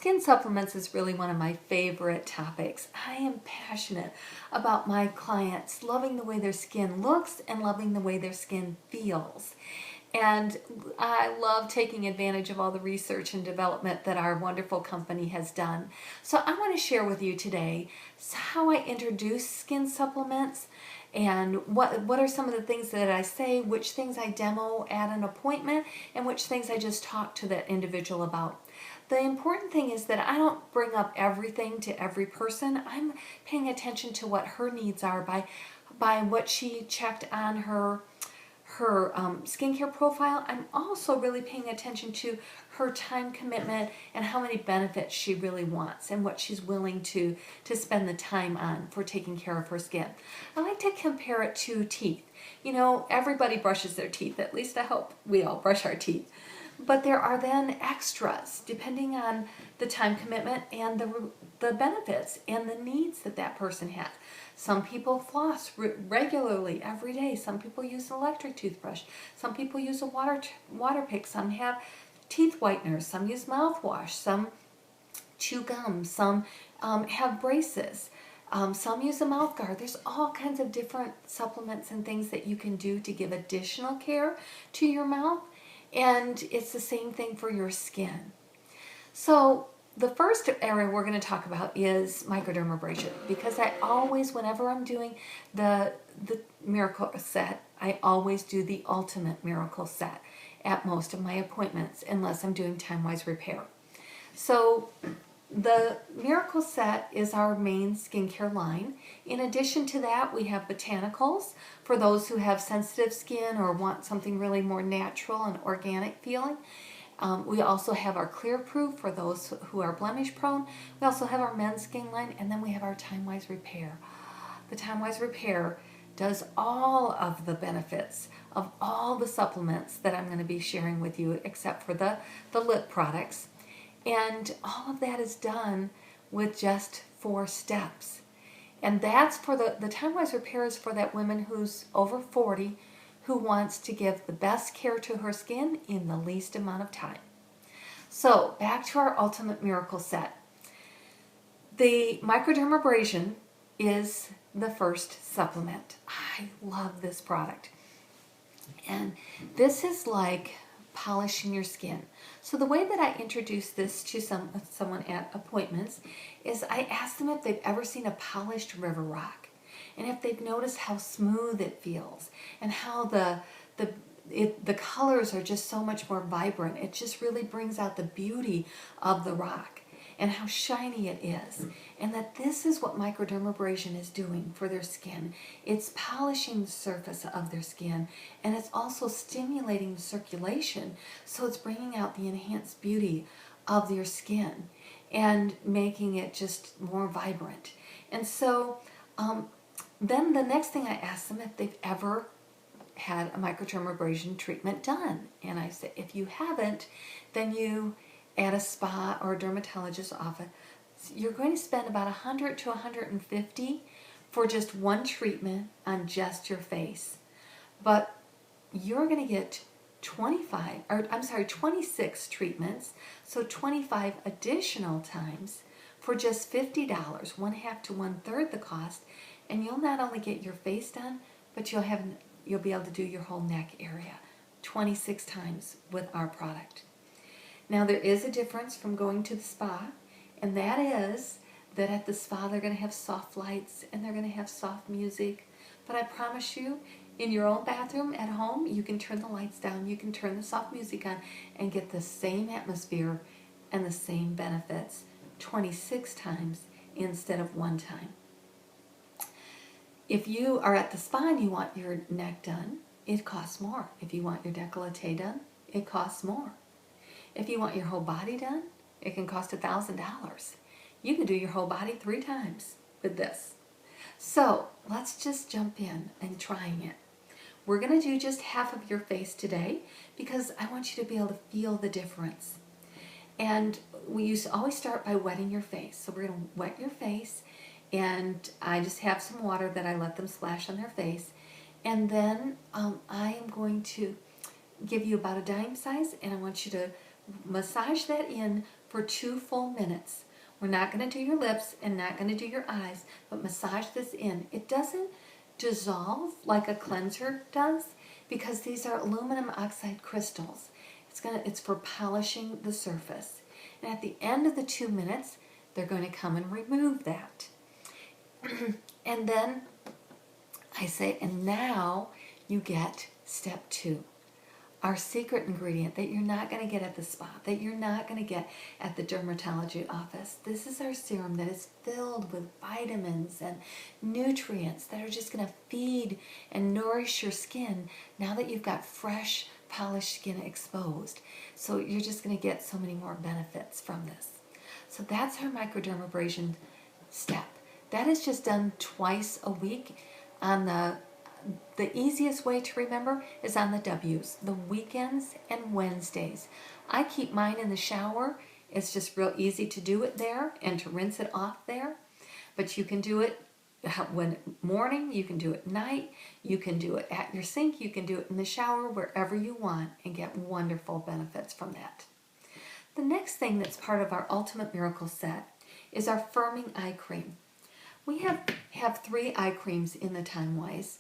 Skin supplements is really one of my favorite topics. I am passionate about my clients loving the way their skin looks and loving the way their skin feels. And I love taking advantage of all the research and development that our wonderful company has done. So I want to share with you today how I introduce skin supplements and what are some of the things that I say, which things I demo at an appointment, and which things I just talk to that individual about. The important thing is that I don't bring up everything to every person. I'm paying attention to what her needs are by what she checked on her skincare profile. I'm also really paying attention to her time commitment and how many benefits she really wants and what she's willing to spend the time on for taking care of her skin. I like to compare it to teeth. You know, everybody brushes their teeth. At least I hope we all brush our teeth. But there are then extras depending on the time commitment and the benefits and the needs that that person has. Some people floss regularly every day. Some people use an electric toothbrush. Some people use a water pick. Some have teeth whiteners. Some use mouthwash. Some chew gum. Some have braces. Some use a mouth guard. There's all kinds of different supplements and things that you can do to give additional care to your mouth. And it's the same thing for your skin. So the first area we're going to talk about is Microderm Abrasion, because I always, whenever I'm doing the miracle set, I always do the ultimate miracle set at most of my appointments, unless I'm doing time-wise repair. So the miracle set is our main skincare line. In addition to that, we have botanicals for those who have sensitive skin or want something really more natural and organic feeling. We also have our Clear Proof for those who are blemish prone. We also have our men's skin line, and then we have our Time-Wise Repair. The Time-Wise Repair does all of the benefits of all the supplements that I'm going to be sharing with you, except for the lip products. And all of that is done with just 4 steps. And that's for the Time-Wise Repair is for that woman who's over 40 who wants to give the best care to her skin in the least amount of time. So back to our ultimate miracle set. The Microderm Abrasion is the first supplement. I love this product. And this is like polishing your skin. So the way that I introduce this to someone at appointments is I ask them if they've ever seen a polished river rock, and if they've noticed how smooth it feels and how the colors are just so much more vibrant. It just really brings out the beauty of the rock and how shiny it is, and that this is what Microderm Abrasion is doing for their skin. It's polishing the surface of their skin, and it's also stimulating the circulation, so it's bringing out the enhanced beauty of their skin and making it just more vibrant. And so then the next thing I ask them if they've ever had a Microderm Abrasion treatment done. And I say, if you haven't, then you, at a spa or a dermatologist's office, you're going to spend about $100 to $150 for just one treatment on just your face. But you're going to get 26 treatments, so 25 additional times for just $50, 1/2 to 1/3 the cost, and you'll not only get your face done, but you'll be able to do your whole neck area 26 times with our product. Now there is a difference from going to the spa, and that is that at the spa they're going to have soft lights and they're going to have soft music, but I promise you, in your own bathroom at home, you can turn the lights down, you can turn the soft music on, and get the same atmosphere and the same benefits 26 times instead of one time. If you are at the spa and you want your neck done, it costs more. If you want your décolleté done, it costs more. If you want your whole body done, it can cost $1,000. You can do your whole body 3 times with this. So let's just jump in and trying it. We're going to do just half of your face today because I want you to be able to feel the difference. And we used to always start by wetting your face. So we're going to wet your face, and I just have some water that I let them splash on their face. And then I am going to give you about a dime size, and I want you to massage that in for 2 full minutes. We're not going to do your lips and not going to do your eyes, but massage this in. It doesn't dissolve like a cleanser does because these are aluminum oxide crystals. It's for polishing the surface. And at the end of the 2 minutes, they're going to come and remove that. And then I say, and now you get step 2. Our secret ingredient that you're not going to get at the spa, that you're not going to get at the dermatology office. This is our serum that is filled with vitamins and nutrients that are just going to feed and nourish your skin now that you've got fresh, polished skin exposed. So you're just going to get so many more benefits from this. So that's our Microderm Abrasion step. That is just done twice a week. On the easiest way to remember is on the W's, the weekends and Wednesdays. I keep mine in the shower. It's just real easy to do it there and to rinse it off there. But you can do it when morning, you can do it night, you can do it at your sink, you can do it in the shower, wherever you want, and get wonderful benefits from that. The next thing that's part of our Ultimate Miracle set is our firming eye cream. We have 3 eye creams in the TimeWise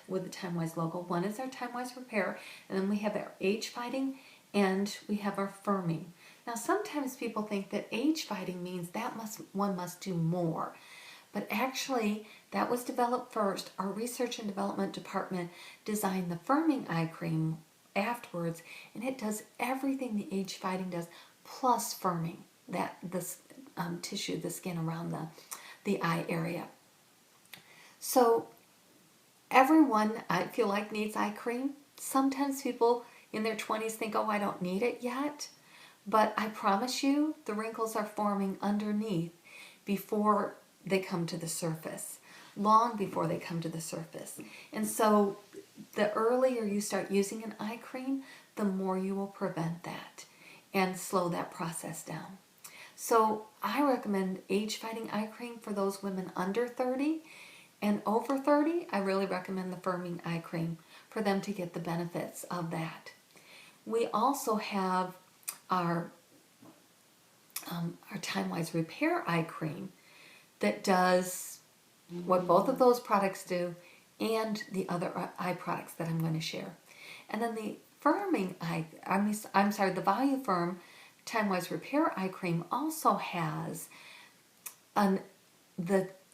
with the TimeWise logo. One is our TimeWise Repair, and then we have our age fighting, and we have our firming. Now sometimes people think that age fighting means that one must do more, but actually that was developed first. Our research and development department designed the firming eye cream afterwards, and it does everything the age fighting does plus firming this tissue, the skin around the eye area. So everyone, I feel like, needs eye cream. Sometimes people in their 20s think, oh, I don't need it yet. But I promise you, the wrinkles are forming underneath before they come to the surface, long before they come to the surface. And so the earlier you start using an eye cream, the more you will prevent that and slow that process down. So I recommend age-fighting eye cream for those women under 30. And over 30, I really recommend the firming eye cream for them to get the benefits of that. We also have our TimeWise Repair eye cream that does what both of those products do and the other eye products that I'm going to share. And then the firming the Volume Firm TimeWise Repair eye cream also has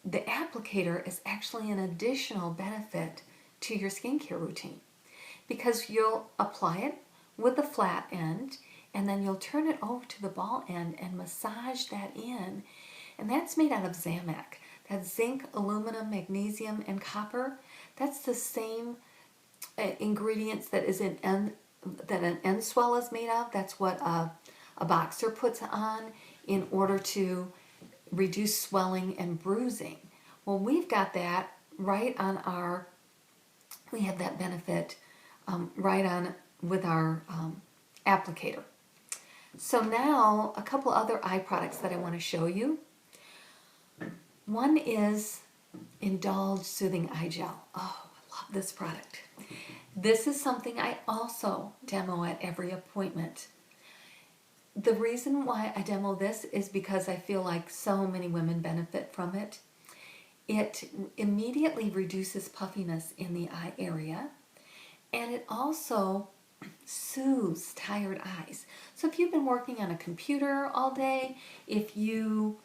the applicator is actually an additional benefit to your skincare routine because you'll apply it with the flat end and then you'll turn it over to the ball end and massage that in. And that's made out of Zamac. That's zinc, aluminum, magnesium, and copper. That's the same ingredients that an end swell is made of. That's what a boxer puts on in order to reduce swelling and bruising. Well, we've got that right on we have that benefit right on with our applicator. So now a couple other eye products that I want to show you. One is Indulge Soothing Eye Gel. Oh, I love this product. This is something I also demo at every appointment. The reason why I demo this is because I feel like so many women benefit from it. It immediately reduces puffiness in the eye area, and it also soothes tired eyes. So if you've been working on a computer all day, if you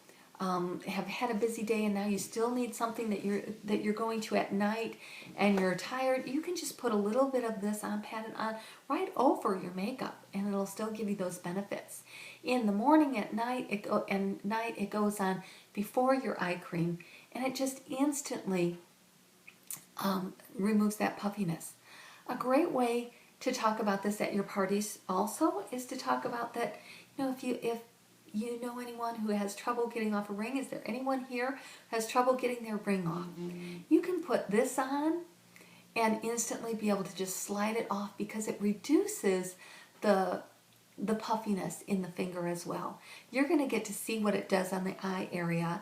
have had a busy day and now you still need something that you're going to at night and you're tired, you can just put a little bit of this on, pat it on right over your makeup, and it'll still give you those benefits. In the morning, at night, it goes on before your eye cream, and it just instantly removes that puffiness. A great way to talk about this at your parties also is to talk about that, if you know anyone who has trouble getting off a ring, is there anyone here who has trouble getting their ring off? You can put this on and instantly be able to just slide it off because it reduces the puffiness in the finger as well. You're going to get to see what it does on the eye area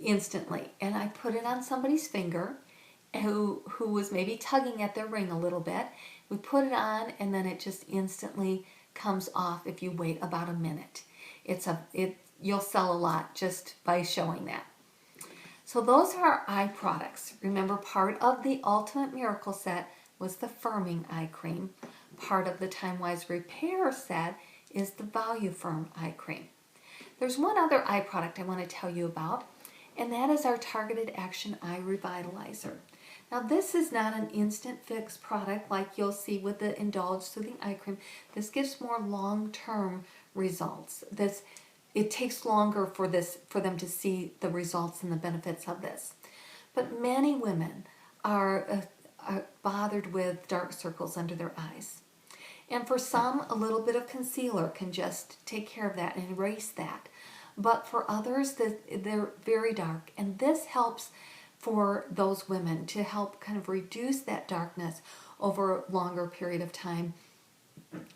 instantly. And I put it on somebody's finger who was maybe tugging at their ring a little bit. We put it on and then it just instantly comes off if you wait about a minute. You'll sell a lot just by showing that. So those are our eye products. Remember, part of the Ultimate Miracle set was the firming eye cream. Part of the Time Wise Repair set is the Value Firm eye cream. There's one other eye product I want to tell you about, and that is our Targeted Action Eye Revitalizer. Now, this is not an instant fix product like you'll see with the Indulge Soothing Eye Cream. This gives more long-term results. It takes longer for them to see the results and the benefits of this. But many women are bothered with dark circles under their eyes. And for some, a little bit of concealer can just take care of that and erase that. But for others, they're very dark. And this helps for those women to help kind of reduce that darkness over a longer period of time.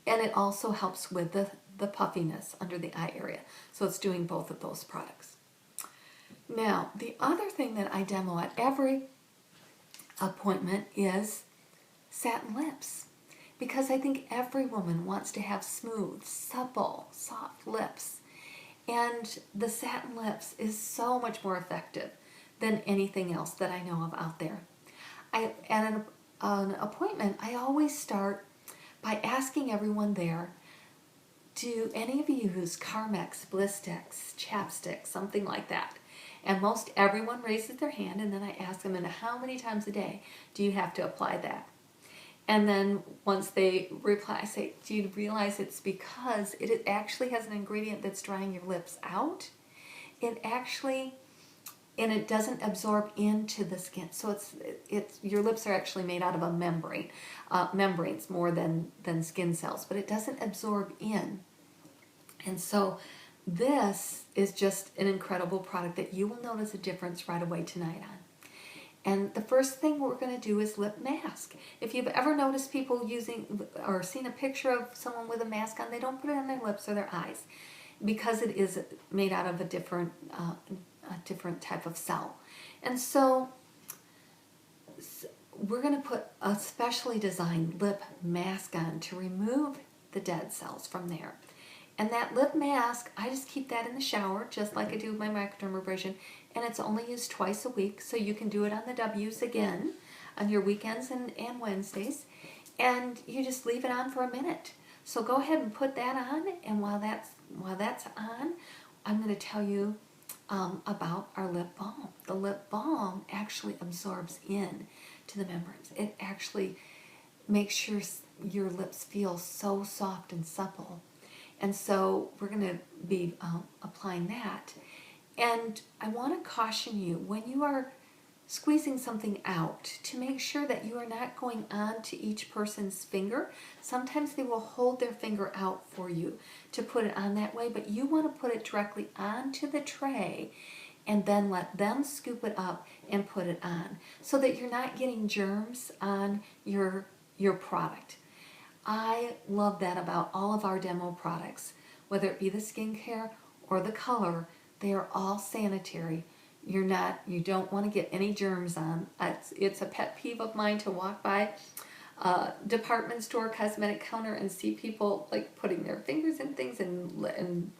And it also helps with the puffiness under the eye area. So it's doing both of those products. Now, the other thing that I demo at every appointment is Satin Lips. Because I think every woman wants to have smooth, supple, soft lips. And the Satin Lips is so much more effective than anything else that I know of out there. At an appointment, I always start by asking everyone there, do any of you use Carmex, Blistex, chapstick, something like that? And most everyone raises their hand, and then I ask them, and how many times a day do you have to apply that? And then once they reply, I say, do you realize it's because it actually has an ingredient that's drying your lips out? And it doesn't absorb into the skin. So your lips are actually made out of a membrane, membranes more than skin cells, but it doesn't absorb in. And so this is just an incredible product that you will notice a difference right away tonight on. And the first thing we're going to do is lip mask. If you've ever noticed people using or seen a picture of someone with a mask on, they don't put it on their lips or their eyes because it is made out of a different type of cell. And so we're going to put a specially designed lip mask on to remove the dead cells from there. And that lip mask, I just keep that in the shower, just like I do with my Microderm Abrasion, and it's only used twice a week, so you can do it on the W's again, on your weekends and Wednesdays, and you just leave it on for a minute. So go ahead and put that on, and while that's on, I'm going to tell you about our lip balm. The lip balm actually absorbs in to the membranes. It actually makes your lips feel so soft and supple. And so we're going to be applying that. And I want to caution you, when you are squeezing something out, to make sure that you are not going on to each person's finger. Sometimes they will hold their finger out for you to put it on that way, but you want to put it directly onto the tray and then let them scoop it up and put it on so that you're not getting germs on your product. I love that about all of our demo products, whether it be the skincare or the color. They are all sanitary. You don't want to get any germs on. It's a pet peeve of mine to walk by a department store cosmetic counter and see people like putting their fingers in things and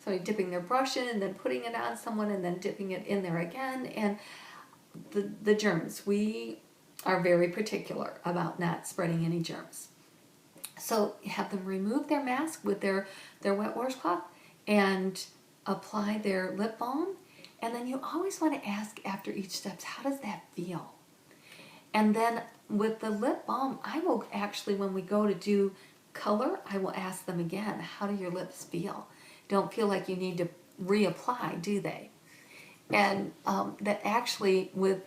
somebody dipping their brush in and then putting it on someone and then dipping it in there again. And the germs, we are very particular about not spreading any germs. So you have them remove their mask with their wet washcloth and apply their lip balm. And then you always want to ask after each step, how does that feel? And then with the lip balm, I will actually, when we go to do color, I will ask them again, how do your lips feel? Don't feel like you need to reapply, do they? And that actually with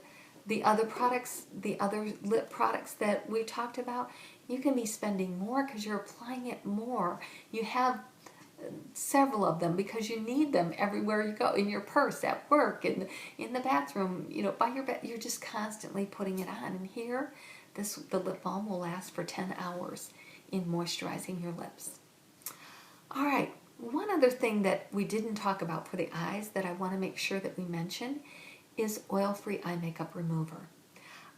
the other products, the other lip products that we talked about, you can be spending more because you're applying it more. You have several of them because you need them everywhere you go, in your purse, at work, in the bathroom, by your bed. You're just constantly putting it on. And here, the lip balm will last for 10 hours in moisturizing your lips. All right, one other thing that we didn't talk about for the eyes that I want to make sure that we mention is oil-free eye makeup remover.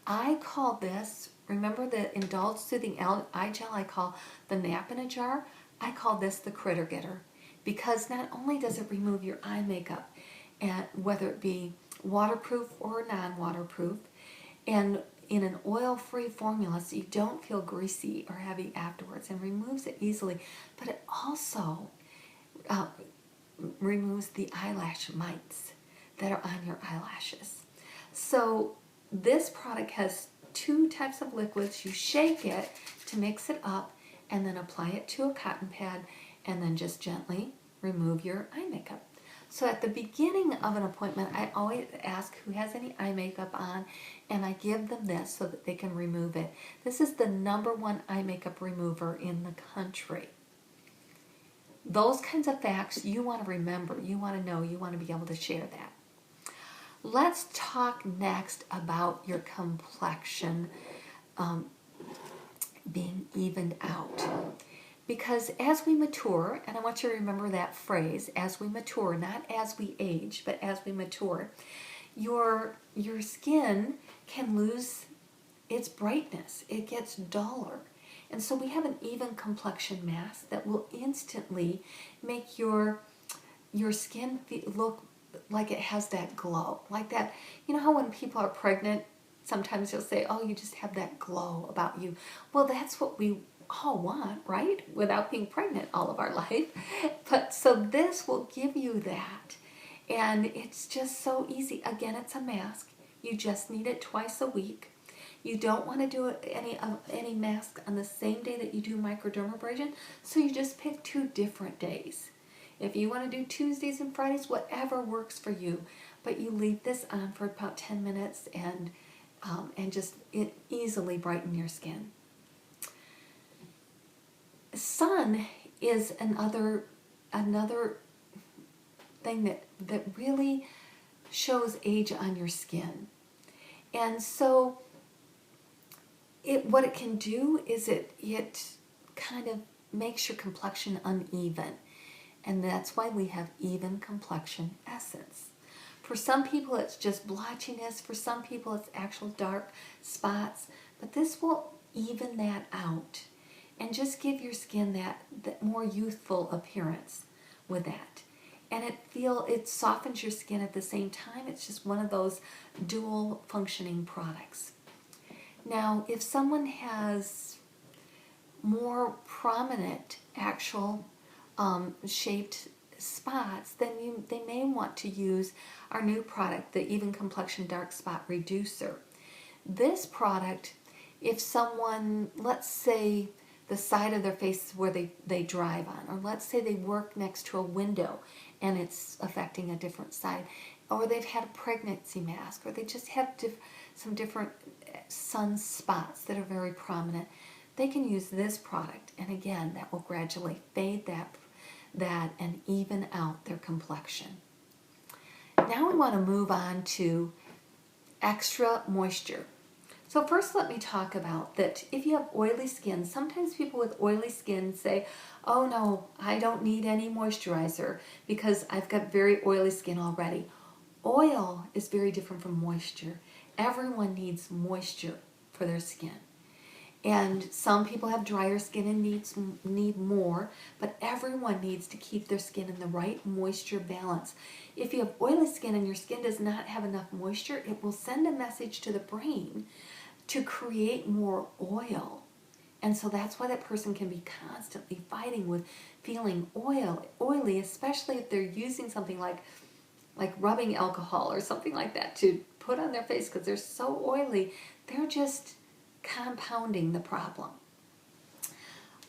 I call this remember the Indulge Soothing Eye Gel I call the nap in a jar? I call this the critter getter, because not only does it remove your eye makeup, and whether it be waterproof or non-waterproof, and in an oil-free formula so you don't feel greasy or heavy afterwards, and removes it easily, but it also removes the eyelash mites that are on your eyelashes. So this product has 2 types of liquids. You shake it to mix it up and then apply it to a cotton pad and then just gently remove your eye makeup. So at the beginning of an appointment, I always ask who has any eye makeup on, and I give them this so that they can remove it. This is the #1 eye makeup remover in the country. Those kinds of facts you want to remember, you want to know, you want to be able to share that. Let's talk next about your complexion being evened out. Because as we mature, and I want you to remember that phrase, as we mature, not as we age, but as we mature, your skin can lose its brightness. It gets duller. And so we have an even complexion mask that will instantly make your skin look like it has that glow. Like that, you know how when people are pregnant, sometimes you'll say, oh, you just have that glow about you. Well, that's what we all want, right? Without being pregnant all of our life. But so this will give you that. And it's just so easy. Again, it's a mask. You just need it twice a week. You don't want to do any mask on the same day that you do microderm abrasion, so you just pick 2 different days. If you want to do Tuesdays and Fridays, whatever works for you, but you leave this on for about 10 minutes and just easily brighten your skin. Sun is another thing that really shows age on your skin. And so what it can do is it kind of makes your complexion uneven. And that's why we have even complexion essence. For some people it's just blotchiness, for some people it's actual dark spots, but this will even that out and just give your skin that more youthful appearance with that. And it softens your skin at the same time. It's just one of those dual functioning products. Now, if someone has more prominent actual shaped spots, then they may want to use our new product, the Even Complexion Dark Spot Reducer. This product, if someone, let's say the side of their face is where they drive on, or let's say they work next to a window and it's affecting a different side, or they've had a pregnancy mask, or they just have some different sun spots that are very prominent, they can use this product, and again, that will gradually fade that and even out their complexion. Now we want to move on to extra moisture. So first let me talk about that if you have oily skin, sometimes people with oily skin say, oh no, I don't need any moisturizer because I've got very oily skin already. Oil is very different from moisture. Everyone needs moisture for their skin. And some people have drier skin and need more, but everyone needs to keep their skin in the right moisture balance. If you have oily skin and your skin does not have enough moisture, it will send a message to the brain to create more oil. And so that's why that person can be constantly fighting with feeling oily, especially if they're using something like rubbing alcohol or something like that to put on their face because they're so oily. They're just compounding the problem.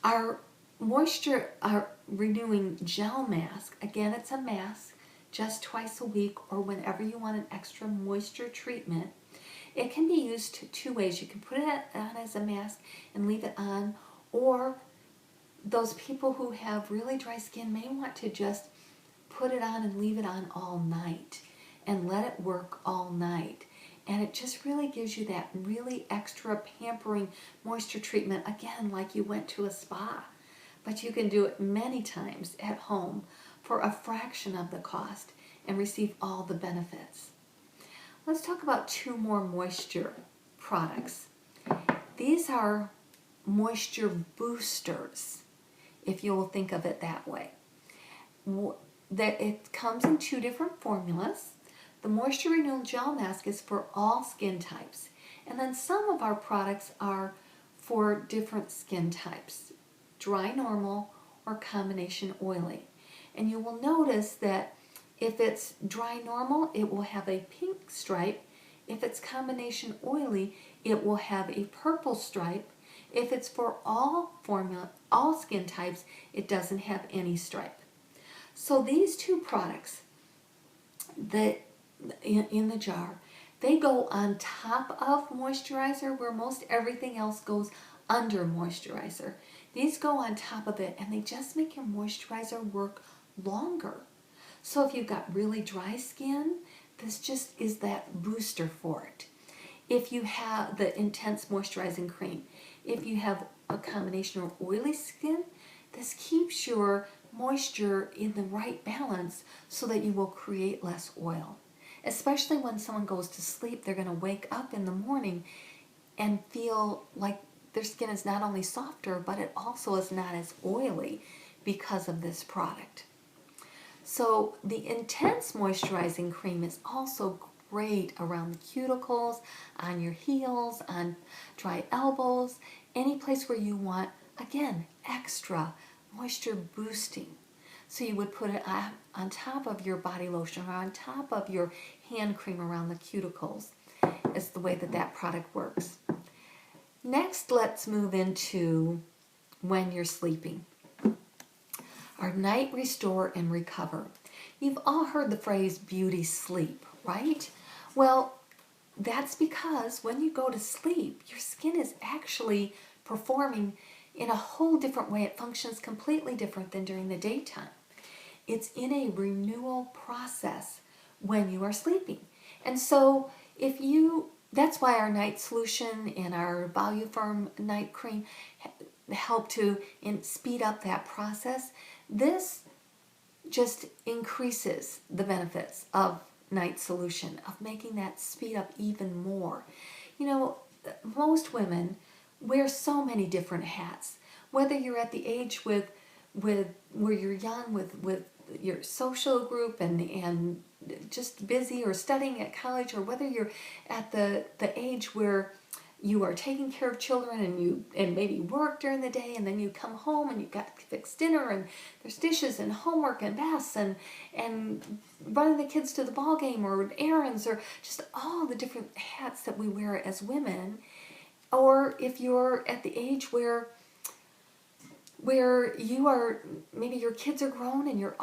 Our renewing gel mask, again, it's a mask just twice a week or whenever you want an extra moisture treatment. It can be used 2 ways. You can put it on as a mask and leave it on, or those people who have really dry skin may want to just put it on and leave it on all night and let it work all night. And it just really gives you that really extra pampering moisture treatment, again, like you went to a spa. But you can do it many times at home for a fraction of the cost and receive all the benefits. Let's talk about 2 more moisture products. These are moisture boosters, if you'll think of it that way. That it comes in 2 different formulas. The Moisture Renewal Gel Mask is for all skin types. And then some of our products are for different skin types, dry normal or combination oily. And you will notice that if it's dry normal, it will have a pink stripe. If it's combination oily, it will have a purple stripe. If it's for all skin types, it doesn't have any stripe. So these 2 products that in the jar, they go on top of moisturizer, where most everything else goes under moisturizer. These go on top of it, and they just make your moisturizer work longer. So if you've got really dry skin, this just is that booster for it. If you have the intense moisturizing cream, if you have a combination of oily skin, this keeps your moisture in the right balance so that you will create less oil. Especially when someone goes to sleep, they're going to wake up in the morning and feel like their skin is not only softer, but it also is not as oily because of this product. So the intense moisturizing cream is also great around the cuticles, on your heels, on dry elbows, any place where you want, again, extra moisture boosting. So you would put it on top of your body lotion or on top of your hand cream around the cuticles, is the way that that product works. Next, let's move into when you're sleeping. Our night restore and recover. You've all heard the phrase beauty sleep, right? Well, that's because when you go to sleep, your skin is actually performing in a whole different way. It functions completely different than during the daytime. It's in a renewal process when you are sleeping. And so that's why our night solution and our Voluform night cream help to speed up that process. This just increases the benefits of night solution, of making that speed up even more. You know, most women wear so many different hats. Whether you're at the age where you're young with your social group and just busy or studying at college, or whether you're at the age where you are taking care of children and maybe work during the day, and then you come home and you've got to fix dinner, and there's dishes and homework and baths and running the kids to the ball game or errands, or just all the different hats that we wear as women. Or if you're at the age where you are, maybe your kids are grown and you're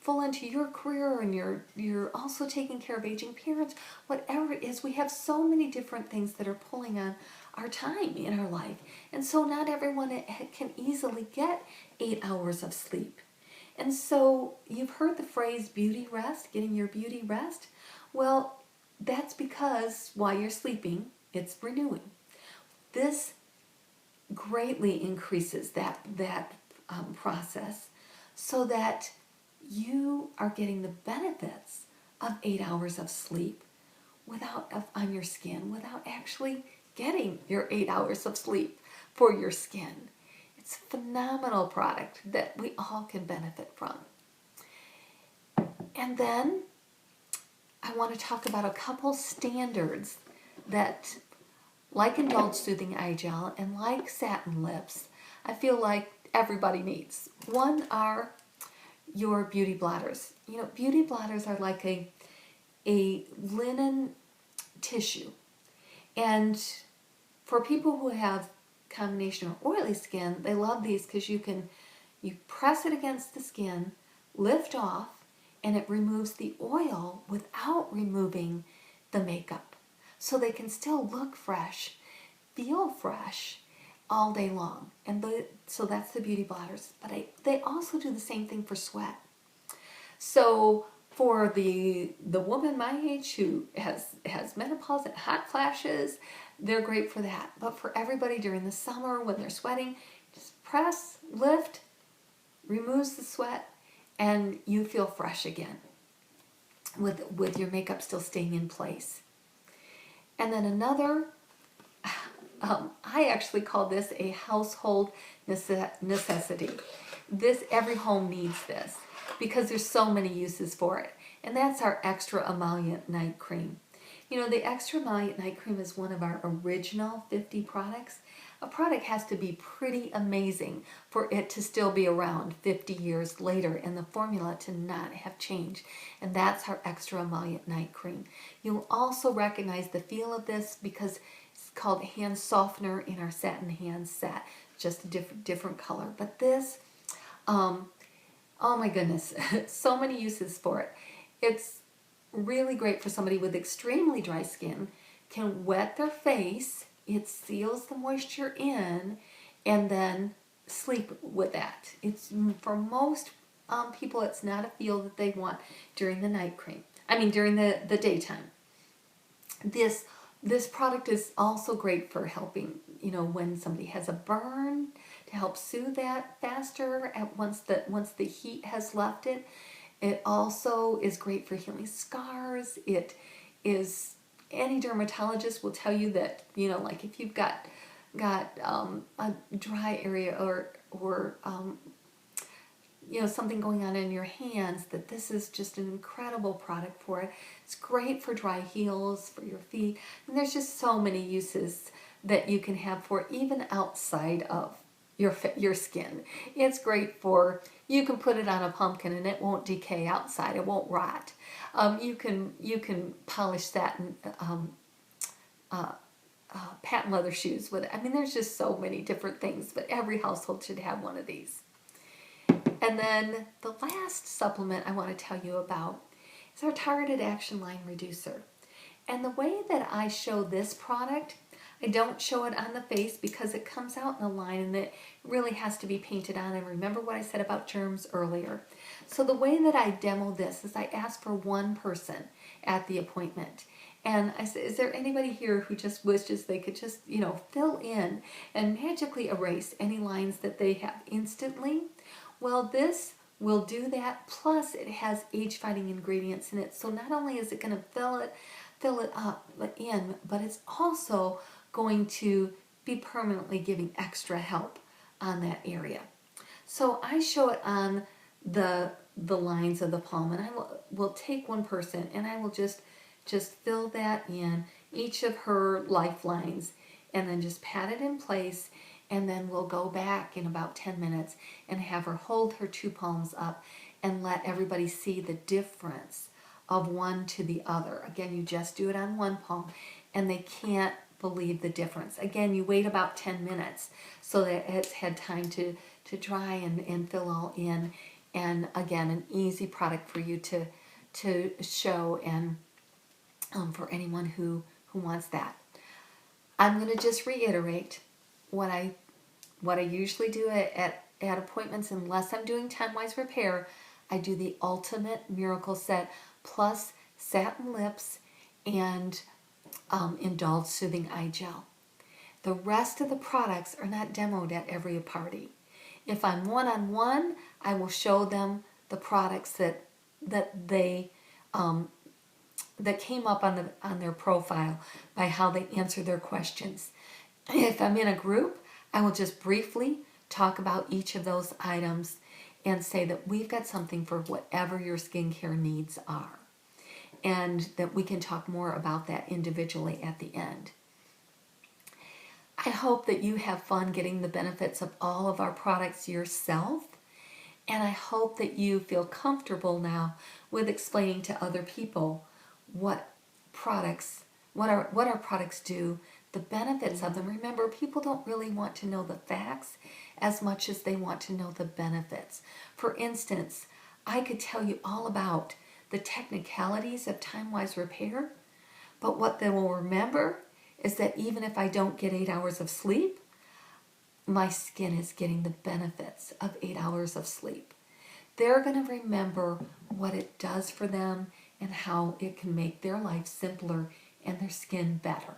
full into your career, and you're also taking care of aging parents, whatever it is, we have so many different things that are pulling on our time in our life. And so not everyone can easily get 8 hours of sleep. And so you've heard the phrase beauty rest, getting your beauty rest. Well, that's because while you're sleeping, it's renewing. This greatly increases that process, so that you are getting the benefits of 8 hours of sleep on your skin without actually getting your 8 hours of sleep for your skin. It's a phenomenal product that we all can benefit from. And then I want to talk about a couple standards that, like Indulge Soothing Eye Gel and like Satin Lips, I feel like everybody needs. One are your beauty blotters. You know, beauty blotters are like a linen tissue. And for people who have combination or oily skin, they love these because you press it against the skin, lift off, and it removes the oil without removing the makeup. So they can still look fresh, feel fresh all day long. So that's the beauty blotters. But they also do the same thing for sweat. So for the woman my age who has menopause and hot flashes, they're great for that. But for everybody during the summer when they're sweating, just press, lift, removes the sweat, and you feel fresh again with your makeup still staying in place. And then another I actually call this a household necessity. Every home needs this because there's so many uses for it. And that's our extra emollient night cream. You know, the extra emollient night cream is one of our original 50 products. A product has to be pretty amazing for it to still be around 50 years later and the formula to not have changed. And that's our extra emollient night cream. You'll also recognize the feel of this because it's called hand softener in our satin hand set. Just a different color. But this, oh my goodness, so many uses for it. It's really great for somebody with extremely dry skin, can wet their face, it seals the moisture in, and then sleep with that. It's for most people, it's not a feel that they want during the night cream. I mean, during the daytime. This product is also great for helping, you know, when somebody has a burn, to help soothe that faster once the heat has left it. It also is great for healing scars. It is, any dermatologist will tell you that, you know, like if you've got a dry area or you know, something going on in your hands, that this is just an incredible product for it. It's great for dry heels, for your feet, and there's just so many uses that you can have for it, even outside of your skin. It's great for, you can put it on a pumpkin and it won't decay outside, it won't rot. You can polish satin patent leather shoes with it. I mean, there's just so many different things, but every household should have one of these. And then the last supplement I want to tell you about is our Targeted Action Line Reducer. And the way that I show this product, I don't show it on the face because it comes out in a line and it really has to be painted on. And remember what I said about germs earlier. So the way that I demo this is I ask for one person at the appointment. And I said, is there anybody here who just wishes they could just, you know, fill in and magically erase any lines that they have instantly? Well, this will do that, plus it has age-fighting ingredients in it. So not only is it going to fill it up in, but it's also going to be permanently giving extra help on that area. So I show it on the lines of the palm, and I will take one person and I will just fill that in, each of her lifelines, and then just pat it in place. And then we'll go back in about 10 minutes and have her hold her two palms up and let everybody see the difference of one to the other. Again, you just do it on one palm and they can't believe the difference. Again, you wait about 10 minutes so that it's had time to dry and fill all in. And again, an easy product for you to show, and for anyone who wants that. I'm going to just reiterate what I usually do at appointments. Unless I'm doing time-wise repair, I do the Ultimate Miracle Set plus Satin Lips and Indulge Soothing Eye Gel. The rest of the products are not demoed at every party. If I'm one-on-one, I will show them the products that they that came up on their profile by how they answer their questions. If I'm in a group, I will just briefly talk about each of those items and say that we've got something for whatever your skincare needs are, and that we can talk more about that individually at the end. I hope that you have fun getting the benefits of all of our products yourself, and I hope that you feel comfortable now with explaining to other people what our products do, the benefits of them. Remember, people don't really want to know the facts as much as they want to know the benefits. For instance, I could tell you all about the technicalities of time-wise repair, but what they will remember is that even if I don't get 8 hours of sleep, my skin is getting the benefits of 8 hours of sleep. They're going to remember what it does for them and how it can make their life simpler and their skin better.